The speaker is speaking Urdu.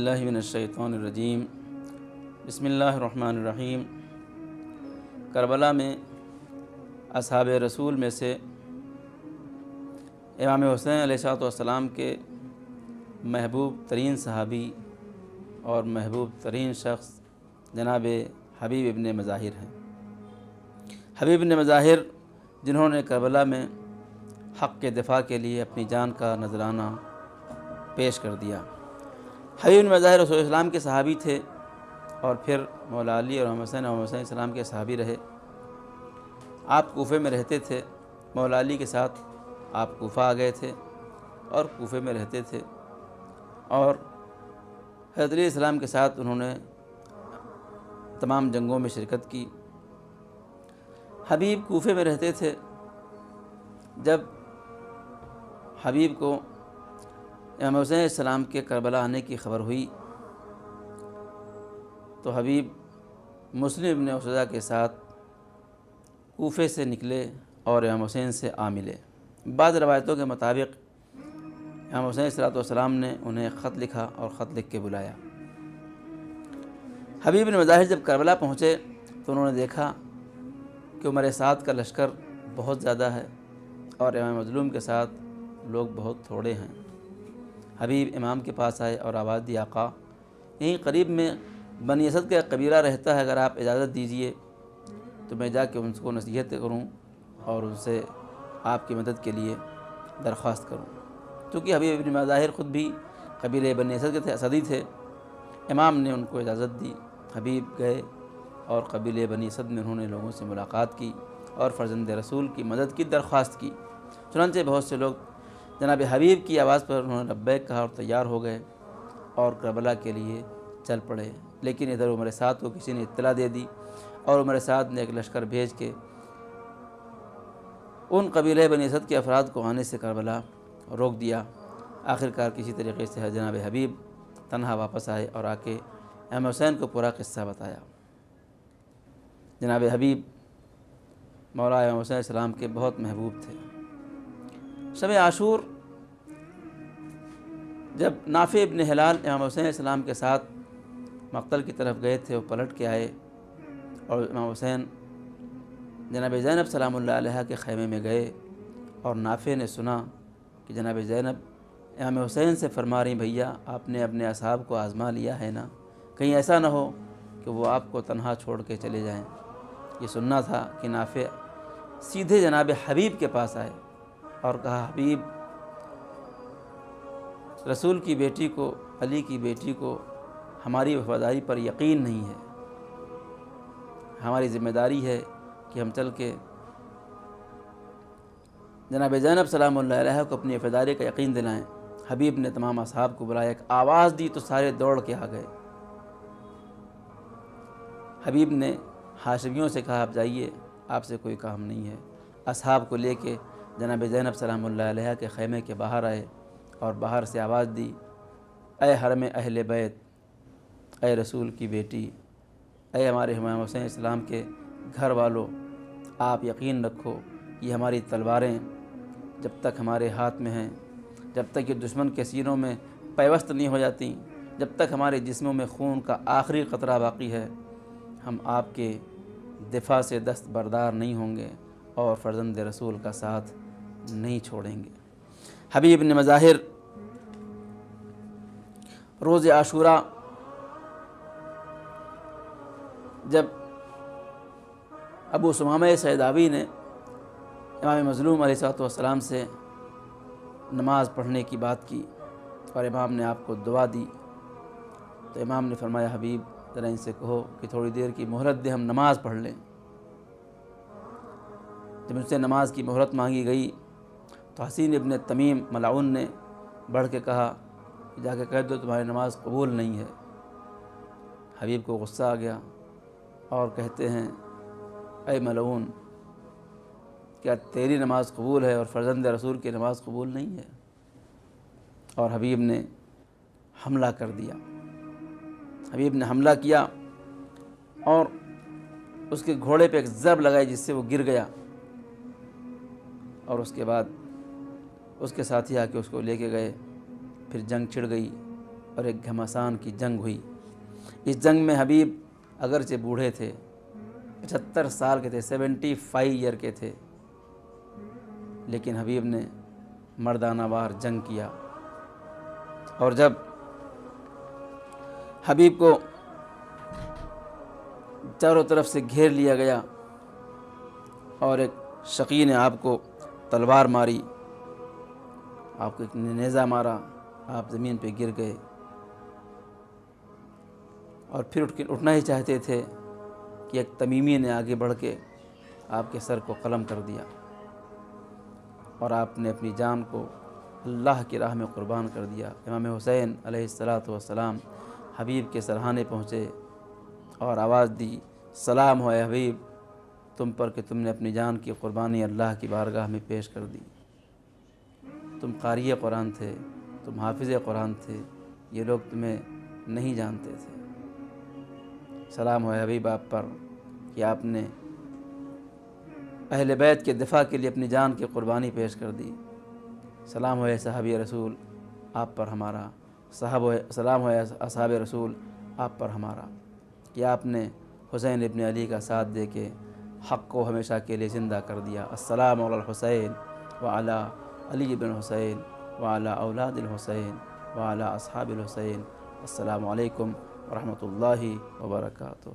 باللہ من الشیطان الرجیم بسم اللہ الرحمن الرحیم۔ کربلا میں اصحاب رسول میں سے امام حسین علیہ السلام کے محبوب ترین صحابی اور محبوب ترین شخص جناب حبیب ابن مظاہر ہیں۔ حبیب ابن مظاہر جنہوں نے کربلا میں حق کے دفاع کے لیے اپنی جان کا نذرانہ پیش کر دیا۔ حبیب ابن مظاہر رسول اسلام کے صحابی تھے اور پھر مولا علی اور امام حسین السلام کے صحابی رہے۔ آپ کوفے میں رہتے تھے، مولا علی کے ساتھ آپ کوفہ آ گئے تھے اور کوفے میں رہتے تھے، اور حضرت علیہ السلام کے ساتھ انہوں نے تمام جنگوں میں شرکت کی۔ حبیب کوفے میں رہتے تھے۔ جب حبیب کو امام حسین علیہ السلام کے کربلا آنے کی خبر ہوئی تو حبیب مسلم ابن عسیدہ کے ساتھ کوفے سے نکلے اور امام حسین سے آ ملے۔ بعض روایتوں کے مطابق امام حسین علیہ السلام نے انہیں خط لکھا اور خط لکھ کے بلایا۔ حبیب بن مظاہر جب کربلا پہنچے تو انہوں نے دیکھا کہ عمر سعد کا لشکر بہت زیادہ ہے اور امام مظلوم کے ساتھ لوگ بہت تھوڑے ہیں۔ حبیب امام کے پاس آئے اور آواز دی، آقا یہیں قریب میں بنی اسد کا قبیلہ رہتا ہے، اگر آپ اجازت دیجئے تو میں جا کے ان کو نصیحت کروں اور ان سے آپ کی مدد کے لیے درخواست کروں۔ کیونکہ حبیب ابن مظاہر خود بھی قبیلہ بنی اسد کے تھے، اسدی تھے۔ امام نے ان کو اجازت دی، حبیب گئے اور قبیلہ بنی اسد میں انہوں نے لوگوں سے ملاقات کی اور فرزند رسول کی مدد کی درخواست کی۔ چنانچہ بہت سے لوگ جناب حبیب کی آواز پر انہوں نے لبیک کہا اور تیار ہو گئے اور کربلا کے لیے چل پڑے۔ لیکن ادھر عمر سعد کو کسی نے اطلاع دے دی اور عمر سعد نے ایک لشکر بھیج کے ان قبیلہ بنی اسد کے افراد کو آنے سے کربلا روک دیا۔ آخرکار کسی طریقے سے جناب حبیب تنہا واپس آئے اور آ کے امام حسین کو پورا قصہ بتایا۔ جناب حبیب مولا امام حسین علیہ السلام کے بہت محبوب تھے۔ شب عاشور جب نافع ابن ہلال امام حسین علیہ السلام کے ساتھ مقتل کی طرف گئے تھے، وہ پلٹ کے آئے اور امام حسین جناب زینب سلام اللہ علیہا کے خیمے میں گئے، اور نافع نے سنا کہ جناب زینب امام حسین سے فرما رہی، بھیا آپ نے اپنے اصحاب کو آزما لیا ہے نا، کہیں ایسا نہ ہو کہ وہ آپ کو تنہا چھوڑ کے چلے جائیں۔ یہ سننا تھا کہ نافع سیدھے جناب حبیب کے پاس آئے اور کہا، حبیب رسول کی بیٹی کو، علی کی بیٹی کو ہماری وفاداری پر یقین نہیں ہے، ہماری ذمہ داری ہے کہ ہم چل کے جناب زینب سلام اللہ علیہ کو اپنی وفاداری کا یقین دلائیں۔ حبیب نے تمام اصحاب کو بلایا، ایک آواز دی تو سارے دوڑ کے آ گئے۔ حبیب نے ہاشمیوں سے کہا، آپ جائیے، آپ سے کوئی کام نہیں ہے۔ اصحاب کو لے کے جناب زینب سلام اللہ علیہ کے خیمے کے باہر آئے اور باہر سے آواز دی، اے حرم اہل بیت، اے رسول کی بیٹی، اے ہمارے امام حسین السلام کے گھر والوں، آپ یقین رکھو یہ ہماری تلواریں جب تک ہمارے ہاتھ میں ہیں، جب تک یہ دشمن کے سینوں میں پیوست نہیں ہو جاتی، جب تک ہمارے جسموں میں خون کا آخری قطرہ باقی ہے، ہم آپ کے دفاع سے دست بردار نہیں ہوں گے اور فرزند رسول کا ساتھ نہیں چھوڑیں گے۔ حبیب بن مظاہر روز عاشوراء جب ابو ثمامہ سیداوی نے امام مظلوم علیہ السلام سے نماز پڑھنے کی بات کی اور امام نے آپ کو دعا دی تو امام نے فرمایا، حبیب ذرا ان سے کہو کہ تھوڑی دیر کی مہلت دے، ہم نماز پڑھ لیں۔ جب ان سے نماز کی مہلت مانگی گئی تو حسین ابن تمیم ملعون نے بڑھ کے کہا، جا کے کہہ دو تمہاری نماز قبول نہیں ہے۔ حبیب کو غصہ آ گیا اور کہتے ہیں، اے ملعون، کیا تیری نماز قبول ہے اور فرزند رسول کی نماز قبول نہیں ہے؟ اور حبیب نے حملہ کر دیا۔ حبیب نے حملہ کیا اور اس کے گھوڑے پہ ایک ضرب لگائی جس سے وہ گر گیا، اور اس کے بعد اس کے ساتھی آ کے اس کو لے کے گئے۔ پھر جنگ چھڑ گئی اور ایک گھمسان کی جنگ ہوئی۔ اس جنگ میں حبیب اگرچہ بوڑھے تھے، 75 سال کے تھے، 75 ایئر کے تھے، لیکن حبیب نے مردانہ وار جنگ کیا۔ اور جب حبیب کو چاروں طرف سے گھیر لیا گیا اور ایک شقی نے آپ کو تلوار ماری، آپ کو ایک نیزہ مارا، آپ زمین پہ گر گئے اور پھر اٹھنا ہی چاہتے تھے کہ ایک تمیمی نے آگے بڑھ کے آپ کے سر کو قلم کر دیا اور آپ نے اپنی جان کو اللہ کی راہ میں قربان کر دیا۔ امام حسین علیہ السلام حبیب کے سرہانے پہنچے اور آواز دی، سلام ہو اے حبیب تم پر کہ تم نے اپنی جان کی قربانی اللہ کی بارگاہ میں پیش کر دی۔ تم قاری قرآن تھے، تم حافظ قرآن تھے، یہ لوگ تمہیں نہیں جانتے تھے۔ سلام ہو اے حبیب آپ پر کہ آپ نے اہل بیت کے دفاع کے لیے اپنی جان کی قربانی پیش کر دی۔ سلام ہو اے صحابی رسول آپ پر ہمارا، سلام ہو اے اصحاب رسول آپ پر ہمارا کہ آپ نے حسین ابن علی کا ساتھ دے کے حق کو ہمیشہ کے لیے زندہ کر دیا۔ السلام علی الحسین وعلی علی بن حسین وعلی اولاد الحسین وعلی اصحاب الحسین۔ السلام علیکم ورحمۃ اللہ وبرکاتہ۔